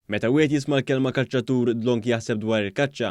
Meta wieħed jisma' l-kelma kaċċatur dlonk jaħseb dwar il-kaċċa,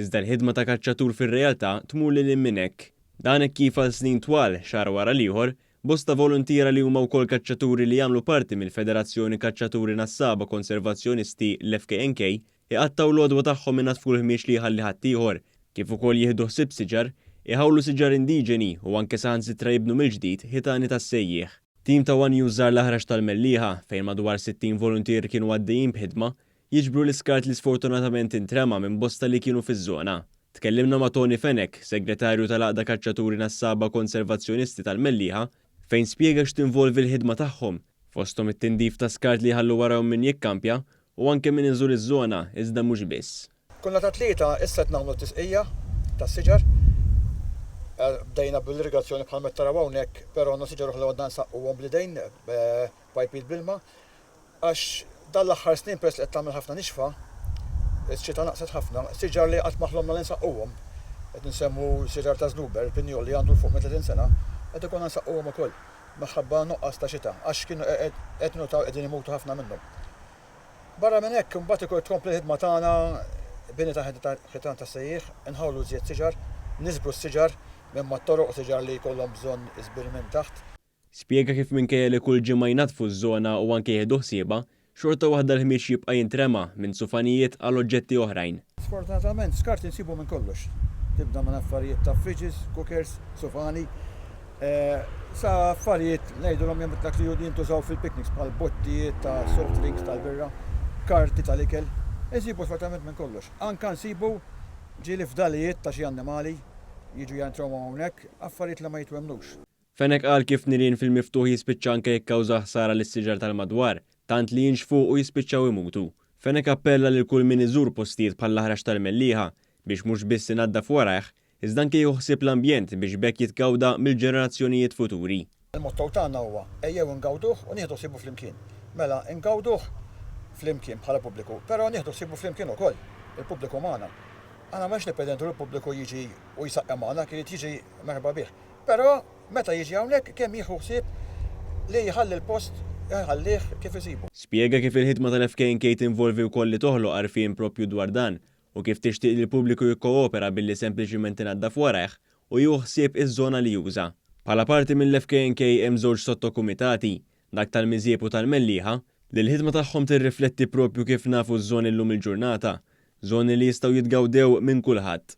iżda l-ħidma ta' kaċċatur fir-realtà tmur lil minn hekk. Dan hekk kif għal snin twal xahar wara l-ieħor, bosta volontiera li huma wkoll kaċċaturi li jagħmlu parti mill-Federazzjoni Kaċċaturi Nassaba Konservazzjonisti l-FKNK iqattaw l-għodwa tagħhom minn natfu l-ħmiex li jħalli ħaddieħor, kif ukoll jieħdu ħsieb siġar, iħawlu siġar indiġeni u anke saħansitra jibnu mill-ġdid ħitani tas-sejjieħ. Tim ta' One Use żar l-aħrax tal-Mellieħa fejn madwar 60 voluntier kienu għaddejjin b'ħidma jiġbru l-iskart li sfortunatament intrema minn bosta li kienu fiż-żona. Tkellimna ma' Tony Fenek, segretarju tal-Għaqda Kaċċaturi Nassaba Konservazzjonisti tal-Mellieħa, fejn spjega x'tinvolvi l-ħidma tagħhom, fosthom it-tindif ta' skart li ħallu warahom min jikkampja u anke min inżur iż-żona iżda mhux biss. Kunna ta' tlieta issa qed nagħmlu tisqija tas-siġar. Bdejna bil-irrigazzjoni bħal meta taraw hawnhekk, però għandna siġar oħra għadna nsaqquhom bl-idejn pajpiet bilma għax dan l-aħħar snin peress li qed tagħmel ħafna nixfa, iċ-ċita naqset ħafna, siġar li qatt maħlomna li nsaqquhom. Qed insemmu siġar ta' Żnuber, il-Pinjol li għandu l-fuq 30 sena, qed ikollna nsaqquhom ukoll minħabba nuqqas ta' xita għax kienu qed nutaw qegħdin imutu ħafna minnhom. Barra minn hekk imbagħad ikun tkompli l-ħidma tagħna bini ta' ħitan tas-sejjieħ, inħawlu żjed siġar, nisbru s-siġar minn ma toroq siġar li jkollhom bżonn iżbir minn taħt. Spjega kif minkejja li kull ġimgħa jnatfu ż-żona u anke jieħdu ħsiebha, xorta waħda l-ħmiex jibqa' jintrema minn sufanijiet għal oġġetti oħrajn. Sfortunatament skart insibu minn kollox. Tibda minn affarijiet ta' fridges, cookers, sufani. Sa affarijiet ngħidulhom hemm dak li jintużaw fil-picnics bħal bottijiet ta' soft drinks tal-birra, karti tal-ikel. Insibu sfortunatament minn kollox. Anke nsibu ġieli fdalijiet ta' xi annimali jiġu jantraw hawnhekk affarijiet li ma jitwemmnux. Fenek qal kif nirien fil-miftuħ jispiċċa anke jikkawża ħsara lis-siġar tal-madwar, tant li jinxfu u jispiċċaw imutu. Fenek appella lil kull min iżur postijiet bħal l-aħrax tal-Mellieħa biex mhux biss inaddaf warajh, iżda anke jħossib l-ambjent biex bekk jitkawda mill-ġenerazzjonijiet futuri. Il-motto tagħna huwa ejjew ingawduh u nieħdu sibu flimkien. Mela ingawduh flimkien bħala pubbliku, però nieħdu sibu flimkien ukoll il-pubbliku magħna. Għana maċ nipedentu l-pubbliku jiġi u jisaqqa magħna kien jiġi merħba bih. Però meta jiġi hawnhekk kemm jieħu ħsieb li jħalli l-post jħallih kif isibu. Spjega kif il-ħidma tal-FKNK tinvolvi wkoll li toħloq għarfien proprju dwar dan u kif tixtieq li l-pubbliku jikkoopera billi sempliċiment inaddaf warajh u jieħu ħsieb iż-żona li juża. Bħala parti mill-FKNK hemm żewġ sottokumitati, dak tal-Miżjeb u tal-Mellieħa, li l-ħidma tagħhom tirrifletti proprju kif nafu ż-żoni llum il-ġurnata, żoni li jistgħu jitgawdew minn kulħadd.